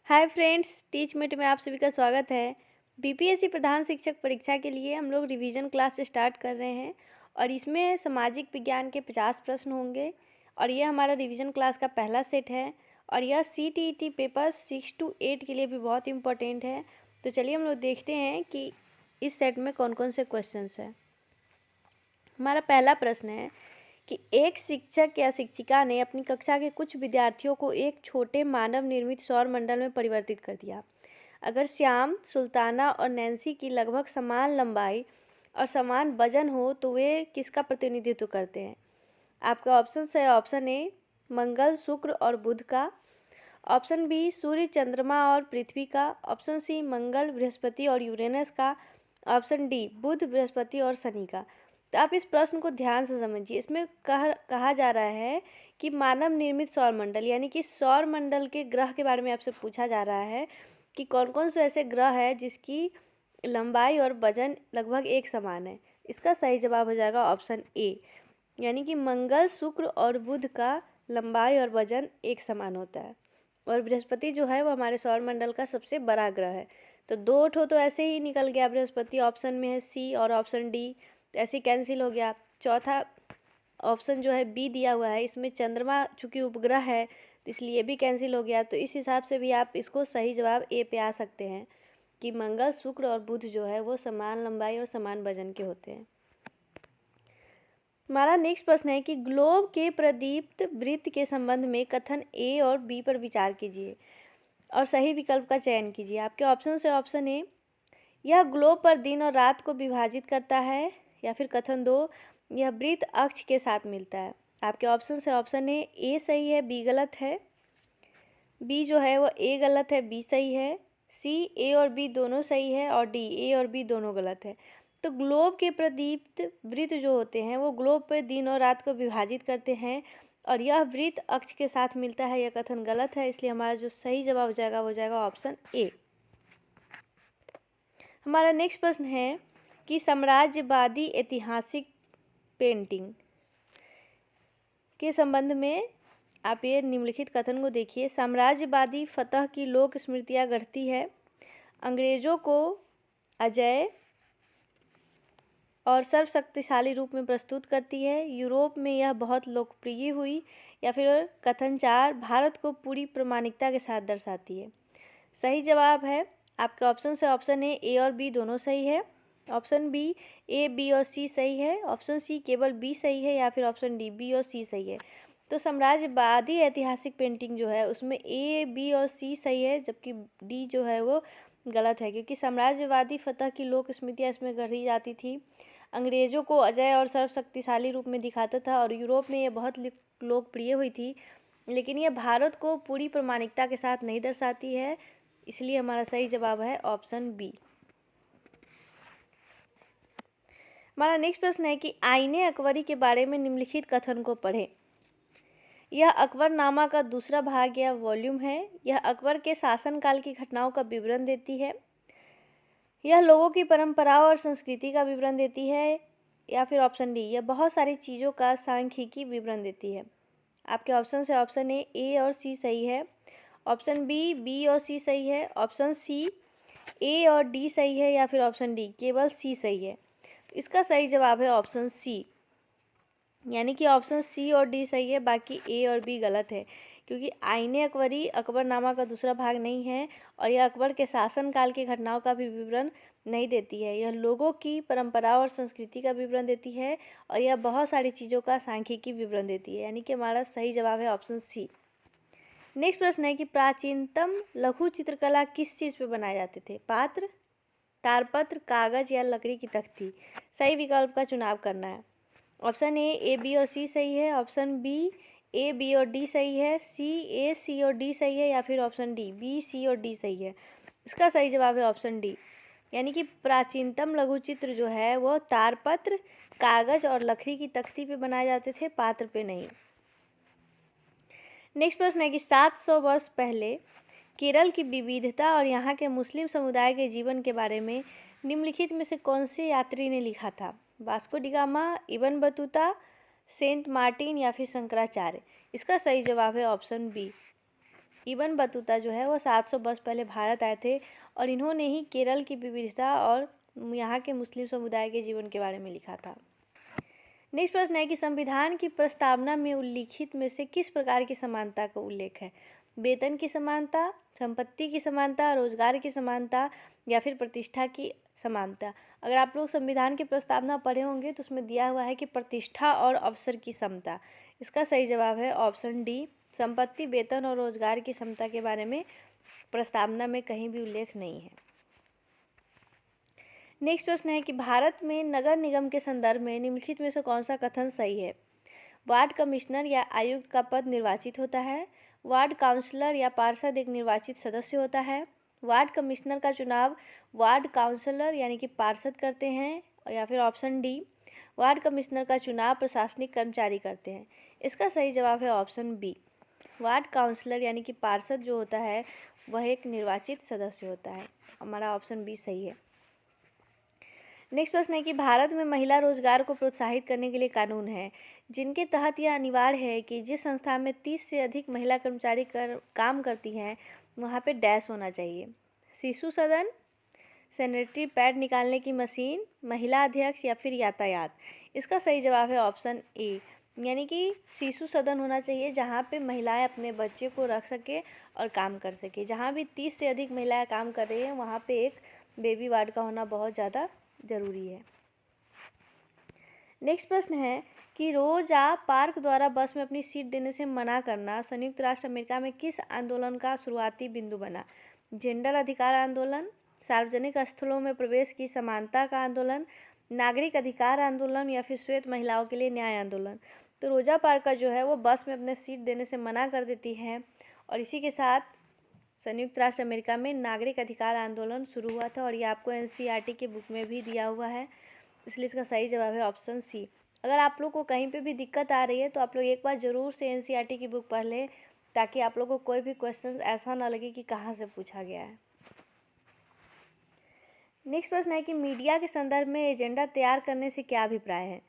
Hi friends, teach मिट में आप सभी का स्वागत है। बीपीएससी प्रधान शिक्षक परीक्षा के लिए हम लोग रिवीजन क्लास स्टार्ट कर रहे हैं और इसमें सामाजिक विज्ञान के 50 प्रश्न होंगे और यह हमारा रिवीजन क्लास का पहला सेट है और यह सीटीईटी पेपर 6 to 8 के लिए भी बहुत इंपॉर्टेंट है। तो चलिए हम लोग देखते हैं कि इस सेट में कौन कौन से क्वेश्चंस हैं। हमारा पहला प्रश्न है कि एक शिक्षक या शिक्षिका ने अपनी कक्षा के कुछ विद्यार्थियों को एक छोटे मानव निर्मित सौर मंडल में परिवर्तित कर दिया। अगर श्याम, सुल्ताना और नैन्सी की लगभग समान लंबाई और समान वजन हो तो वे किसका प्रतिनिधित्व करते हैं? आपका ऑप्शन है ऑप्शन ए मंगल, शुक्र और बुध का, ऑप्शन बी सूर्य, चंद्रमा और पृथ्वी का, ऑप्शन सी मंगल, बृहस्पति और यूरेनस का, ऑप्शन डी बुध, बृहस्पति और शनि का। तो आप इस प्रश्न को ध्यान से समझिए। इसमें कहा जा रहा है कि मानव निर्मित सौर मंडल यानी कि सौर मंडल के ग्रह के बारे में आपसे पूछा जा रहा है कि कौन कौन से ऐसे ग्रह है जिसकी लंबाई और वजन लगभग एक समान है। इसका सही जवाब हो जाएगा ऑप्शन ए, यानी कि मंगल, शुक्र और बुध का लंबाई और वजन एक समान होता है और बृहस्पति जो है वो हमारे सौर मंडल का सबसे बड़ा ग्रह है। तो दो ठो तो ऐसे ही निकल गया, बृहस्पति ऑप्शन में है सी और ऑप्शन डी, तो ऐसे कैंसिल हो गया। चौथा ऑप्शन जो है बी दिया हुआ है, इसमें चंद्रमा चूंकि उपग्रह है तो इसलिए भी कैंसिल हो गया। तो इस हिसाब से भी आप इसको सही जवाब ए पे आ सकते हैं कि मंगल, शुक्र और बुध जो है वो समान लंबाई और समान वजन के होते हैं। हमारा नेक्स्ट प्रश्न है कि ग्लोब के प्रदीप्त वृत्त के संबंध में कथन ए और बी पर विचार कीजिए और सही विकल्प का चयन कीजिए। आपके ऑप्शन है ऑप्शन ए, यह ग्लोब पर दिन और रात को विभाजित करता है, या फिर कथन दो, यह वृत्त अक्ष के साथ मिलता है। आपके ऑप्शन है ऑप्शन ए सही है, बी गलत है, बी जो है वो ए गलत है, बी सही है, सी ए और बी दोनों सही है और डी ए और बी दोनों गलत है। तो ग्लोब के प्रदीप्त वृत्त जो होते हैं वो ग्लोब पर दिन और रात को विभाजित करते हैं और यह वृत्त अक्ष के साथ मिलता है, यह कथन गलत है। इसलिए हमारा जो सही जवाब हो जाएगा वो जाएगा ऑप्शन ए। हमारा नेक्स्ट प्रश्न है कि साम्राज्यवादी ऐतिहासिक पेंटिंग के संबंध में आप ये निम्नलिखित कथन को देखिए। साम्राज्यवादी फतह की लोक स्मृतियाँ गढ़ती है, अंग्रेजों को अजय और सर्वशक्तिशाली रूप में प्रस्तुत करती है, यूरोप में यह बहुत लोकप्रिय हुई, या फिर कथन 4 भारत को पूरी प्रामाणिकता के साथ दर्शाती है। सही जवाब है आपका ऑप्शन से ऑप्शन ए और बी दोनों सही है, ऑप्शन बी ए, बी और सी सही है, ऑप्शन सी केवल बी सही है, या फिर ऑप्शन डी बी और सी सही है। तो साम्राज्यवादी ऐतिहासिक पेंटिंग जो है उसमें ए, बी और सी सही है, जबकि डी जो है वो गलत है, क्योंकि साम्राज्यवादी फतह की लोक स्मृतियाँ इसमें गढ़ी जाती थी, अंग्रेजों को अजय और सर्वशक्तिशाली रूप में दिखाता था और यूरोप में ये बहुत लोकप्रिय हुई थी, लेकिन ये भारत को पूरी प्रामाणिकता के साथ नहीं दर्शाती है। इसलिए हमारा सही जवाब है ऑप्शन बी। हमारा नेक्स्ट प्रश्न है कि आईने अकबरी के बारे में निम्नलिखित कथन को पढ़ें। यह अकबरनामा का दूसरा भाग या वॉल्यूम है, यह अकबर के शासनकाल की घटनाओं का विवरण देती है, यह लोगों की परंपराओं और संस्कृति का विवरण देती है, या फिर ऑप्शन डी यह बहुत सारी चीज़ों का सांख्यिकी विवरण देती है। आपके ऑप्शन है ऑप्शन ए और सी सही है, ऑप्शन बी और सी सही है, ऑप्शन सी ए और डी सही है, या फिर ऑप्शन डी केवल सी सही है। इसका सही जवाब है ऑप्शन सी, यानी कि ऑप्शन सी और डी सही है, बाकी ए और बी गलत है, क्योंकि आईने अकबरी अकबरनामा का दूसरा भाग नहीं है और यह अकबर के शासनकाल की घटनाओं का भी विवरण नहीं देती है, यह लोगों की परंपराओं और संस्कृति का विवरण देती है और यह बहुत सारी चीज़ों का सांख्यिकी विवरण देती है, यानी कि हमारा सही जवाब है ऑप्शन सी। नेक्स्ट प्रश्न है कि प्राचीनतम लघु चित्रकला किस चीज़ पे बनाए जाते थे? पात्र, तारपत्र, कागज या लकड़ी की तख्ती? सही विकल्प का चुनाव करना है। ऑप्शन ए, बी और सी सही है, ऑप्शन बी ए, बी और डी सही है, सी ए, सी और डी सही है, या फिर ऑप्शन डी बी, सी और डी सही है। इसका सही जवाब है ऑप्शन डी, यानी कि प्राचीनतम लघु चित्र जो है वो तारपत्र, कागज और लकड़ी की तख्ती पे बनाए जाते थे, पात्र पे नहीं। नेक्स्ट प्रश्न है कि 700 वर्ष पहले केरल की विविधता और यहाँ के मुस्लिम समुदाय के जीवन के बारे में निम्नलिखित में से कौन से यात्री ने लिखा था? Vasco da Gama, Ibn Battuta, Saint Martin या फिर शंकराचार्य? इसका सही जवाब है ऑप्शन बी, इबन बतूता जो है वो 700 वर्ष पहले भारत आए थे और इन्होंने ही केरल की विविधता और यहाँ के मुस्लिम समुदाय के जीवन के बारे में लिखा था। नेक्स्ट प्रश्न है कि संविधान की प्रस्तावना में उल्लिखित में से किस प्रकार की समानता का उल्लेख है? वेतन की समानता, संपत्ति की समानता, रोजगार की समानता या फिर प्रतिष्ठा की समानता। अगर आप लोग संविधान की प्रस्तावना पढ़े होंगे तो उसमें दिया हुआ है कि प्रतिष्ठा और अवसर की समता। इसका सही जवाब है ऑप्शन डी, संपत्ति, वेतन और रोजगार की समता के बारे में प्रस्तावना में कहीं भी उल्लेख नहीं है। नेक्स्ट प्रश्न है कि भारत में नगर निगम के संदर्भ में निम्नलिखित में से कौन सा कथन सही है? वार्ड कमिश्नर या आयुक्त का पद निर्वाचित होता है। वार्ड काउंसलर या पार्षद एक निर्वाचित सदस्य होता है। वार्ड कमिश्नर का चुनाव वार्ड काउंसलर यानी कि पार्षद करते हैं। या फिर ऑप्शन डी, वार्ड कमिश्नर का चुनाव प्रशासनिक कर्मचारी करते हैं। इसका सही जवाब है ऑप्शन बी, वार्ड काउंसलर यानी कि पार्षद जो होता है वह एक निर्वाचित सदस्य होता है। हमारा ऑप्शन बी सही है। नेक्स्ट प्रश्न है कि भारत में महिला रोजगार को प्रोत्साहित करने के लिए कानून है जिनके तहत यह अनिवार्य है कि जिस संस्था में 30 से अधिक महिला कर्मचारी काम करती हैं वहाँ पे डैश होना चाहिए। शिशु सदन, सैनिटरी पैड निकालने की मशीन, महिला अध्यक्ष या फिर यातायात। इसका सही जवाब है ऑप्शन ए, यानी कि शिशु सदन होना चाहिए जहाँ पे महिलाएं अपने बच्चे को रख सके और काम कर सके। जहाँ भी 30 से अधिक महिलाएं काम कर रही हैं वहाँ पे एक बेबी वार्ड का होना बहुत ज़्यादा जरूरी है। नेक्स्ट प्रश्न है कि रोजा पार्क द्वारा बस में अपनी सीट देने से मना करना संयुक्त राष्ट्र अमेरिका में किस आंदोलन का शुरुआती बिंदु बना? जेंडर अधिकार आंदोलन, सार्वजनिक स्थलों में प्रवेश की समानता का आंदोलन, नागरिक अधिकार आंदोलन या फिर श्वेत महिलाओं के लिए न्याय आंदोलन। तो रोजा पार्क का जो है वो बस में अपने सीट देने से मना कर देती है और इसी के साथ संयुक्त राष्ट्र अमेरिका में नागरिक अधिकार आंदोलन शुरू हुआ था और ये आपको एनसीईआरटी के बुक में भी दिया हुआ है, इसलिए इसका सही जवाब है ऑप्शन सी। अगर आप लोग को कहीं पे भी दिक्कत आ रही है तो आप लोग एक बार ज़रूर से एनसीईआरटी की बुक पढ़ लें ताकि आप लोग को कोई भी क्वेश्चन ऐसा ना लगे कि कहाँ से पूछा गया है। नेक्स्ट प्रश्न है कि मीडिया के संदर्भ में एजेंडा तैयार करने से क्या अभिप्राय है?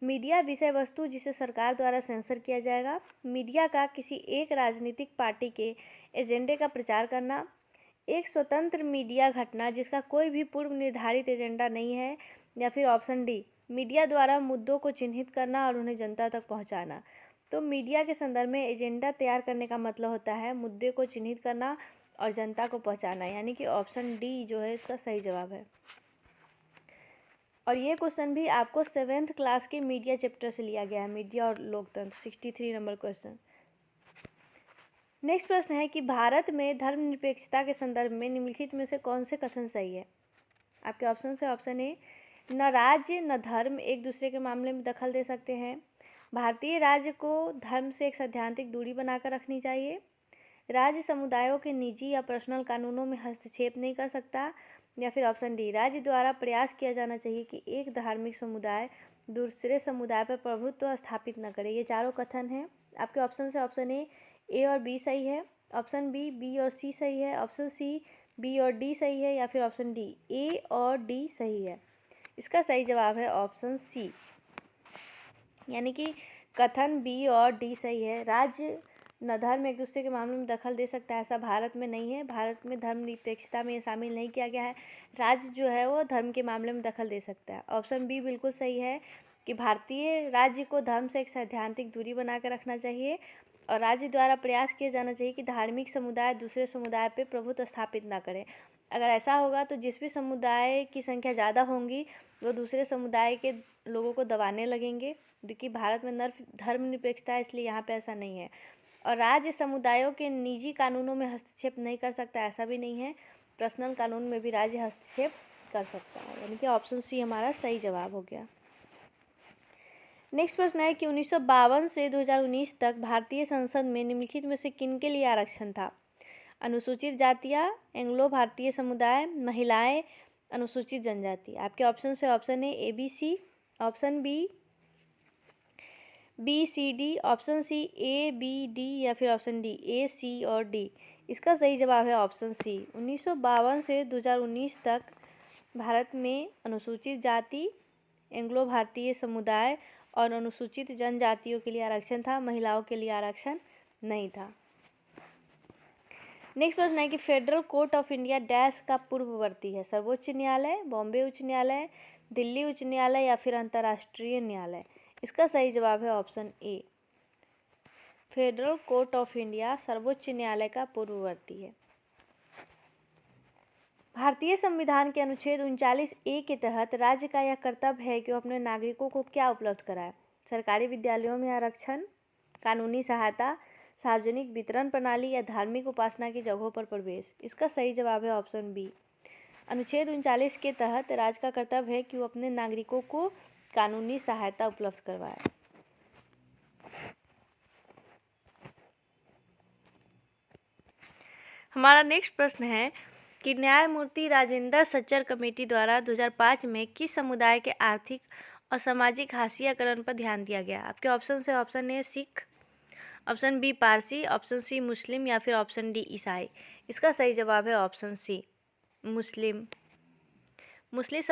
मीडिया विषय वस्तु जिसे सरकार द्वारा सेंसर किया जाएगा, मीडिया का किसी एक राजनीतिक पार्टी के एजेंडे का प्रचार करना, एक स्वतंत्र मीडिया घटना जिसका कोई भी पूर्व निर्धारित एजेंडा नहीं है, या फिर ऑप्शन डी, मीडिया द्वारा मुद्दों को चिन्हित करना और उन्हें जनता तक पहुंचाना। तो मीडिया के संदर्भ में एजेंडा तैयार करने का मतलब होता है मुद्दे को चिन्हित करना और जनता को पहुंचाना, यानी कि ऑप्शन डी जो है इसका सही जवाब है। और ये क्वेश्चन भी आपको 7th क्लास के मीडिया चैप्टर से लिया गया है, मीडिया और लोकतंत्र, 63 नंबर क्वेश्चन। नेक्स्ट प्रश्न है कि भारत में धर्मनिरपेक्षता के संदर्भ में निम्नलिखित में से कौन से कथन सही है? आपके ऑप्शन से ऑप्शन ए, न राज्य न धर्म एक दूसरे के मामले में दखल दे सकते हैं, भारतीय राज्य को धर्म से एक सैद्धांतिक दूरी बनाकर रखनी चाहिए, राज्य समुदायों के निजी या पर्सनल कानूनों में हस्तक्षेप नहीं कर सकता, या फिर ऑप्शन डी, राज्य द्वारा प्रयास किया जाना चाहिए कि एक धार्मिक समुदाय दूसरे समुदाय पर प्रभुत्व स्थापित न करे। ये चारों कथन हैं। आपके ऑप्शन से ऑप्शन ए और बी सही है, ऑप्शन बी और सी सही है, ऑप्शन सी बी और डी सही है, या फिर ऑप्शन डी ए और डी सही है। इसका सही जवाब है ऑप्शन सी, यानी कि कथन बी और डी सही है। राज्य न धर्म एक दूसरे के मामले में दखल दे सकता है, ऐसा भारत में नहीं है। भारत में धर्मनिरपेक्षता में शामिल नहीं किया गया है। राज्य जो है वो धर्म के मामले में दखल दे सकता है। ऑप्शन बी बिल्कुल सही है कि भारतीय राज्य को धर्म से एक सैद्धांतिक दूरी बना कर रखना चाहिए और राज्य द्वारा प्रयास किया जाना चाहिए कि धार्मिक समुदाय दूसरे समुदाय पर प्रभुत्व स्थापित ना करे। अगर ऐसा होगा तो जिस भी समुदाय की संख्या ज़्यादा होंगी वो दूसरे समुदाय के लोगों को दबाने लगेंगे, क्योंकि भारत में धर्मनिरपेक्षता है, इसलिए यहाँ पे ऐसा नहीं है। और राज्य समुदायों के निजी कानूनों में हस्तक्षेप नहीं कर सकता, ऐसा भी नहीं है। पर्सनल कानून में भी राज्य हस्तक्षेप कर सकता है, यानी कि ऑप्शन सी हमारा सही जवाब हो गया। नेक्स्ट प्रश्न है कि 1952 से 2019 तक भारतीय संसद में निम्नलिखित में से किन के लिए आरक्षण था? अनुसूचित जातियाँ, एंग्लो भारतीय समुदाय, महिलाएं, अनुसूचित जनजाति। आपके ऑप्शन से option A B C, option B C D, option C A B D, या फिर ऑप्शन डी ए सी और डी। इसका सही जवाब है ऑप्शन सी। 1952 से 2019 तक भारत में अनुसूचित जाति, एंग्लो भारतीय समुदाय और अनुसूचित जनजातियों के लिए आरक्षण था, महिलाओं के लिए आरक्षण नहीं था। नेक्स्ट प्रश्न है कि federal court of India dash का पूर्ववर्ती है? सर्वोच्च न्यायालय, बॉम्बे उच्च न्यायालय, दिल्ली उच्च न्यायालय या फिर अंतर्राष्ट्रीय न्यायालय? इसका सही जवाब है option A, federal court of India सर्वोच्च न्यायालय का पूर्ववर्ती है। भारतीय संविधान के अनुच्छेद 39A के तहत राज्य का यह कर्तव्य है कि वो अपने नागरिकों को क्या उपलब्ध कराए? सरकारी विद्यालयों में आरक्षण, कानूनी सहायता, सार्वजनिक वितरण प्रणाली या धार्मिक उपासना की जगहों पर प्रवेश? इसका सही जवाब है ऑप्शन बी, अनुच्छेद 39 के तहत राज्य का कर्तव्य है कि वो अपने नागरिकों को कानूनी सहायता उपलब्ध करवाए। हमारा नेक्स्ट प्रश्न है कि न्यायमूर्ति राजेंद्र सच्चर कमेटी द्वारा 2005 में किस समुदाय के आर्थिक और सामाजिक हाशियाकरण पर ध्यान दिया गया? आपके ऑप्शन है option A Sikh, option B Parsi, option C Muslim या फिर ऑप्शन डी ईसाई? इसका सही जवाब है ऑप्शन सी, मुस्लिम। मुस्लिम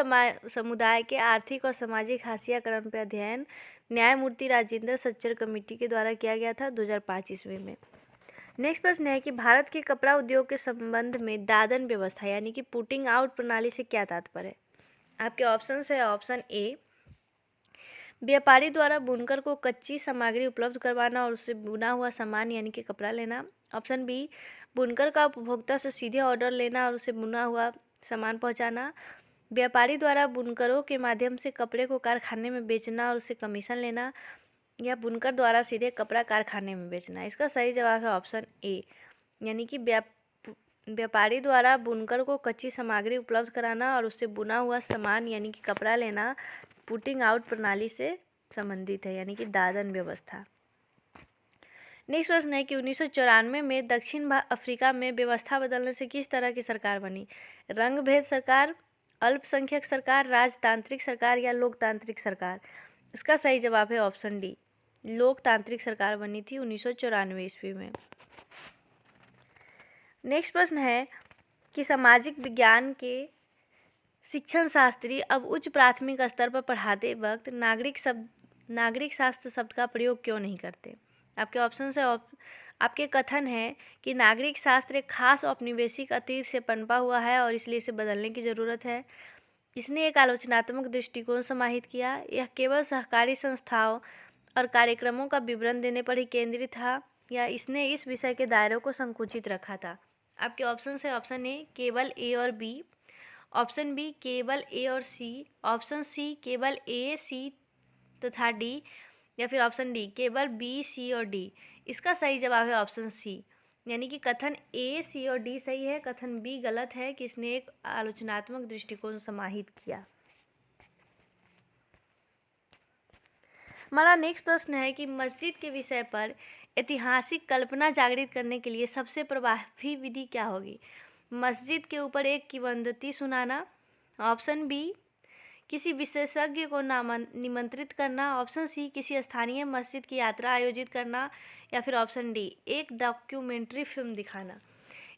समुदाय के आर्थिक और सामाजिक हाशियाकरण पर अध्ययन न्यायमूर्ति राजेंद्र सच्चर कमेटी के द्वारा किया गया था 2005 ईस्वी में। नेक्स्ट प्रश्न है कि भारत के कपड़ा उद्योग के संबंध में दादन व्यवस्था यानी कि पुटिंग आउट प्रणाली से क्या तात्पर्य है? आपके ऑप्शन है ऑप्शन ए, व्यापारी द्वारा बुनकर को कच्ची सामग्री उपलब्ध करवाना और उससे बुना हुआ सामान यानी कि कपड़ा लेना। ऑप्शन बी, बुनकर का उपभोक्ता से सीधे ऑर्डर लेना और उसे बुना हुआ सामान पहुंचाना। व्यापारी द्वारा बुनकरों के माध्यम से कपड़े को कारखाने में बेचना और उससे कमीशन लेना, या बुनकर द्वारा सीधे कपड़ा कारखाने में बेचना। इसका सही जवाब है ऑप्शन ए, यानी कि व्यापारी द्वारा बुनकर को कच्ची सामग्री उपलब्ध कराना और उससे बुना हुआ सामान यानी कि कपड़ा लेना पुटिंग आउट प्रणाली से संबंधित है, यानी कि दादन व्यवस्था। नेक्स्ट प्रश्न है कि 1994 में दक्षिण अफ्रीका में व्यवस्था बदलने से किस तरह की सरकार बनी? रंग भेद सरकार, अल्पसंख्यक सरकार, राजतांत्रिक सरकार या लोकतांत्रिक सरकार? इसका सही जवाब है ऑप्शन डी, लोकतांत्रिक सरकार बनी थी 1994 ईस्वी में। नेक्स्ट प्रश्न है कि सामाजिक विज्ञान के शिक्षण शास्त्री अब उच्च प्राथमिक स्तर पर पढ़ाते वक्त नागरिक शास्त्र शब्द का प्रयोग क्यों नहीं करते? आपके ऑप्शन है आपके कथन है कि नागरिक शास्त्र एक खास औपनिवेशिक अतीत से पनपा हुआ है और इसलिए इसे बदलने की ज़रूरत है। इसने एक आलोचनात्मक दृष्टिकोण समाहित किया। यह केवल सहकारी संस्थाओं और कार्यक्रमों का विवरण देने पर ही केंद्रित था, या इसने इस विषय के दायरे को संकुचित रखा था? आपके ऑप्शन है ऑप्शन ए केवल ए और बी, ऑप्शन बी केवल ए और सी, ऑप्शन सी केवल ए, सी तथा डी, या फिर ऑप्शन डी केवल बी, सी और डी? इसका सही जवाब है ऑप्शन सी, यानी कि कथन ए, सी और डी सही है, कथन बी गलत है कि इसने एक आलोचनात्मक दृष्टिकोण समाहित किया। हमारा नेक्स्ट प्रश्न है कि मस्जिद के विषय पर ऐतिहासिक कल्पना जागृत करने के लिए सबसे प्रभावी विधि क्या होगी? मस्जिद के ऊपर एक किंवदंती सुनाना, ऑप्शन बी किसी विशेषज्ञ को निमंत्रित करना, ऑप्शन सी किसी स्थानीय मस्जिद की यात्रा आयोजित करना, या फिर ऑप्शन डी एक डॉक्यूमेंट्री फिल्म दिखाना?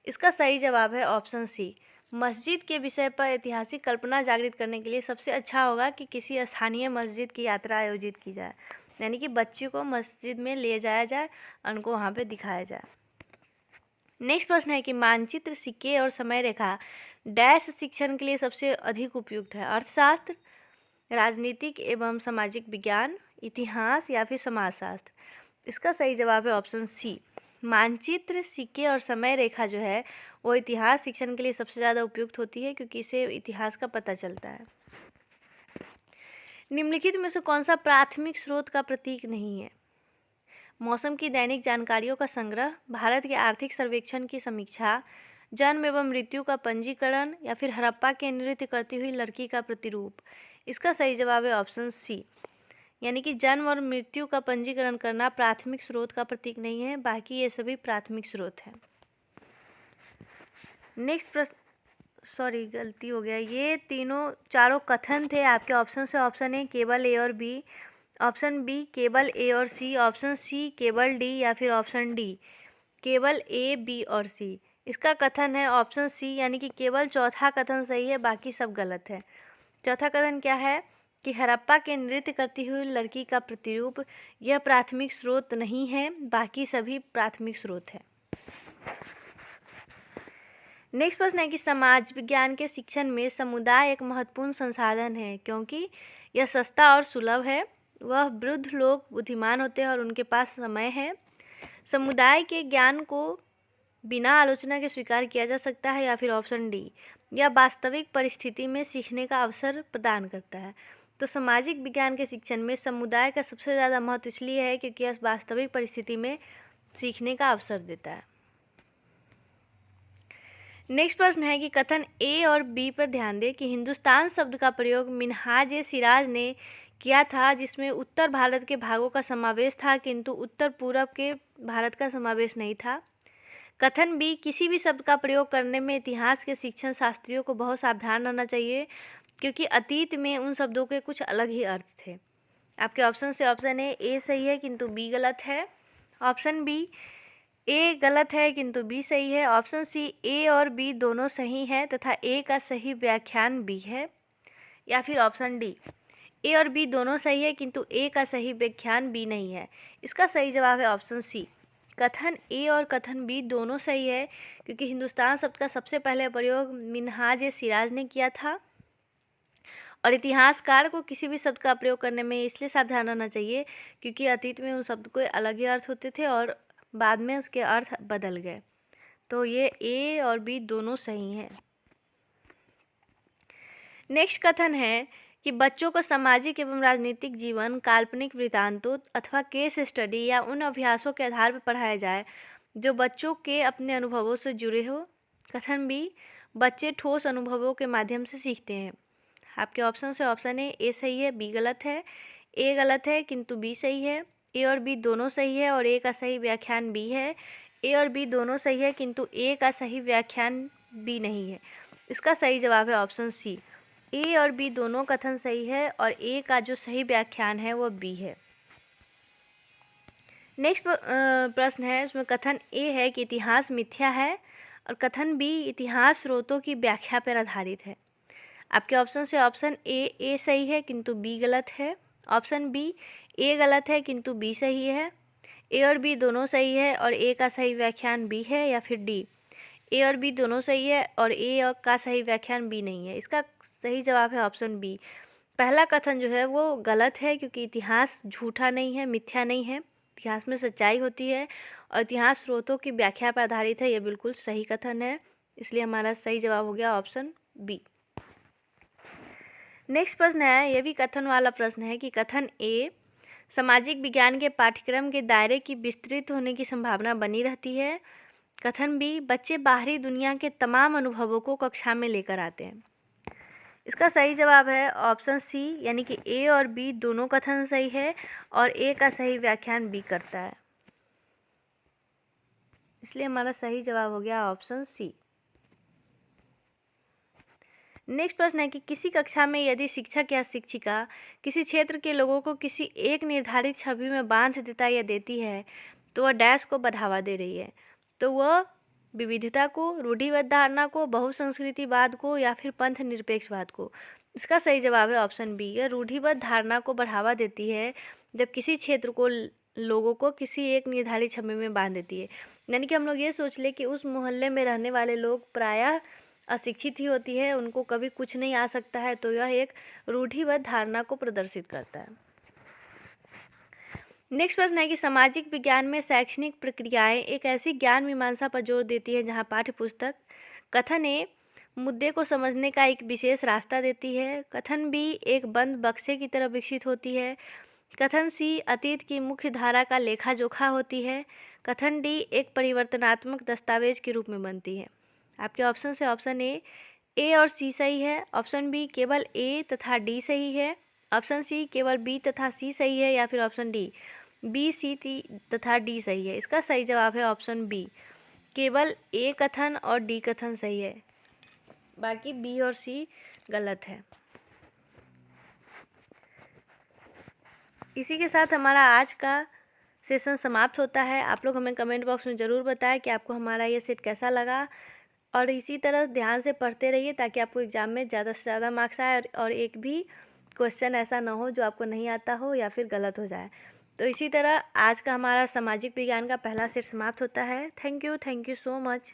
इसका सही जवाब है ऑप्शन सी, मस्जिद के विषय पर ऐतिहासिक कल्पना जागृत करने के लिए सबसे अच्छा होगा कि किसी स्थानीय मस्जिद की यात्रा आयोजित की जाए, यानी कि बच्चों को मस्जिद में ले जाया जाए, उनको वहाँ पे दिखाया जाए। नेक्स्ट प्रश्न है कि मानचित्र, सिक्के और समय रेखा डैश शिक्षण के लिए सबसे अधिक उपयुक्त है? अर्थशास्त्र, राजनीतिक एवं सामाजिक विज्ञान, इतिहास या फिर समाजशास्त्र? इसका सही जवाब है ऑप्शन सी, मानचित्र, सिक्के और समय रेखा जो है वो इतिहास शिक्षण के लिए सबसे ज़्यादा उपयुक्त होती है, क्योंकि इससे इतिहास का पता चलता है। निम्नलिखित में से कौन सा प्राथमिक स्रोत का प्रतीक नहीं है? मौसम की दैनिक जानकारियों का संग्रह, भारत के आर्थिक सर्वेक्षण की समीक्षा, जन्म एवं मृत्यु का पंजीकरण, या फिर हड़प्पा के नृत्य करती हुई लड़की का प्रतिरूप? इसका सही जवाब है ऑप्शन सी, यानी कि जन्म और मृत्यु का पंजीकरण करना प्राथमिक स्रोत का प्रतीक नहीं है, बाकी ये सभी प्राथमिक स्रोत हैं। नेक्स्ट प्रश्न, सॉरी गलती हो गया, ये चारों कथन थे। आपके ऑप्शन से ऑप्शन ए केवल ए और बी, ऑप्शन बी केवल ए और सी, ऑप्शन सी केवल डी, या फिर ऑप्शन डी केवल ए, बी और सी? इसका कथन है ऑप्शन सी, यानी कि केवल चौथा कथन सही है, बाकी सब गलत है। चौथा कथन क्या है कि हड़प्पा के नृत्य करती हुई लड़की का प्रतिरूप, यह प्राथमिक स्रोत नहीं है, बाकी सभी प्राथमिक स्रोत है। नेक्स्ट प्रश्न है कि समाज विज्ञान के शिक्षण में समुदाय एक महत्वपूर्ण संसाधन है क्योंकि यह सस्ता और सुलभ है। वह वृद्ध लोग बुद्धिमान होते हैं और उनके पास समय है। समुदाय के ज्ञान को बिना आलोचना के स्वीकार किया जा सकता है। या फिर ऑप्शन डी, यह वास्तविक परिस्थिति में सीखने का अवसर प्रदान करता है। तो सामाजिक विज्ञान के शिक्षण में समुदाय का सबसे ज़्यादा महत्व इसलिए है क्योंकि यह वास्तविक परिस्थिति में सीखने का अवसर देता है। नेक्स्ट प्रश्न है कि कथन ए और बी पर ध्यान दें कि हिंदुस्तान शब्द का प्रयोग मिन्हाज ए सिराज ने किया था जिसमें उत्तर भारत के भागों का समावेश था किंतु उत्तर पूरब के भारत का समावेश नहीं था। कथन बी, किसी भी शब्द का प्रयोग करने में इतिहास के शिक्षण शास्त्रियों को बहुत सावधान रहना चाहिए क्योंकि अतीत में उन शब्दों के कुछ अलग ही अर्थ थे। आपके ऑप्शन से ऑप्शन ए सही है किंतु बी गलत है। ऑप्शन बी, ए गलत है किंतु बी सही है। ऑप्शन सी, ए और बी दोनों सही हैं तथा ए का सही व्याख्यान बी है। या फिर ऑप्शन डी, ए और बी दोनों सही है किंतु ए का सही व्याख्यान बी नहीं है। इसका सही जवाब है ऑप्शन सी, कथन ए और कथन बी दोनों सही है क्योंकि हिंदुस्तान शब्द का सबसे पहले प्रयोग मिन्हाज ए सिराज ने किया था। और इतिहासकार को किसी भी शब्द का प्रयोग करने में इसलिए सावधान रहना चाहिए क्योंकि अतीत में उन शब्द को अलग ही अर्थ होते थे और बाद में उसके अर्थ बदल गए। तो ये ए और बी दोनों सही हैं। नेक्स्ट कथन है कि बच्चों को सामाजिक एवं राजनीतिक जीवन, काल्पनिक वृत्तांतों अथवा केस स्टडी या उन अभ्यासों के आधार पर पढ़ाया जाए जो बच्चों के अपने अनुभवों से जुड़े हो। कथन बी, बच्चे ठोस अनुभवों के माध्यम से सीखते हैं। आपके ऑप्शन से ऑप्शन ए सही है, बी गलत है। ए गलत है किंतु बी सही है। ए और बी दोनों सही है और ए का सही व्याख्यान बी है। ए और बी दोनों सही है किंतु ए का सही व्याख्यान बी नहीं है। इसका सही जवाब है ऑप्शन सी, ए और बी दोनों कथन सही है और ए का जो सही व्याख्यान है वो बी है। नेक्स्ट प्रश्न है, उसमें कथन ए है कि इतिहास मिथ्या है और कथन बी इतिहास स्रोतों की व्याख्या पर आधारित है। आपके ऑप्शन से ऑप्शन ए सही है किंतु बी गलत है। ऑप्शन बी, ए गलत है किंतु बी सही है। ए और बी दोनों सही है और ए का सही व्याख्यान बी है। या फिर डी, ए और बी दोनों सही है और ए का सही व्याख्यान बी नहीं है। इसका सही जवाब है ऑप्शन बी। पहला कथन जो है वो गलत है क्योंकि इतिहास झूठा नहीं है, मिथ्या नहीं है। इतिहास में सच्चाई होती है और इतिहास स्रोतों की व्याख्या पर आधारित है। ये बिल्कुल सही कथन है, इसलिए हमारा सही जवाब हो गया ऑप्शन बी। नेक्स्ट प्रश्न है, यह भी कथन वाला प्रश्न है कि कथन ए, सामाजिक विज्ञान के पाठ्यक्रम के दायरे की विस्तृत होने की संभावना बनी रहती है। कथन बी, बच्चे बाहरी दुनिया के तमाम अनुभवों को कक्षा में लेकर आते हैं। इसका सही जवाब है ऑप्शन सी, यानी कि ए और बी दोनों कथन सही है और ए का सही व्याख्यान बी करता है, इसलिए हमारा सही जवाब हो गया ऑप्शन सी। नेक्स्ट प्रश्न है कि किसी कक्षा में यदि शिक्षक या शिक्षिका किसी क्षेत्र के लोगों को किसी एक निर्धारित छवि में बांध देता या देती है तो वह डैश को बढ़ावा दे रही है। तो वह विविधता को, रूढ़िबद्ध धारणा को, बहुसंस्कृतिवाद को या फिर पंथ निरपेक्षवाद को। इसका सही जवाब है ऑप्शन बी, यह रूढ़िबद्ध धारणा को बढ़ावा देती है जब किसी क्षेत्र को लोगों को किसी एक निर्धारित छवि में बांध देती है। यानी कि हम लोग ये सोच ले कि उस मोहल्ले में रहने वाले लोग प्रायः अशिक्षित ही होती है, उनको कभी कुछ नहीं आ सकता है, तो यह एक रूढ़िबद्ध धारणा को प्रदर्शित करता है। नेक्स्ट प्रश्न है कि सामाजिक विज्ञान में शैक्षणिक प्रक्रियाएं एक ऐसी ज्ञान मीमांसा पर जोर देती है जहां पाठ्यपुस्तक कथन ए, मुद्दे को समझने का एक विशेष रास्ता देती है। कथन बी, एक बंद बक्से की तरह विकसित होती है। कथन सी, अतीत की मुख्य धारा का लेखा जोखा होती है। कथन डी, एक परिवर्तनात्मक दस्तावेज के रूप में बनती है। आपके ऑप्शन से ऑप्शन ए और सी सही है। ऑप्शन बी, केवल ए तथा डी सही है। ऑप्शन सी, केवल बी तथा सी सही है। या फिर ऑप्शन डी, बी, सी तथा डी सही है। इसका सही जवाब है ऑप्शन बी, केवल ए कथन और डी कथन सही है, बाकी बी और सी गलत है। इसी के साथ हमारा आज का सेशन समाप्त होता है। आप लोग हमें कमेंट बॉक्स में ज़रूर बताएं कि आपको हमारा ये सेट कैसा लगा और इसी तरह ध्यान से पढ़ते रहिए ताकि आपको एग्ज़ाम में ज़्यादा से ज़्यादा मार्क्स आए और एक भी क्वेश्चन ऐसा ना हो जो आपको नहीं आता हो या फिर गलत हो जाए। तो इसी तरह आज का हमारा सामाजिक विज्ञान का पहला सेट समाप्त होता है। Thank you so much.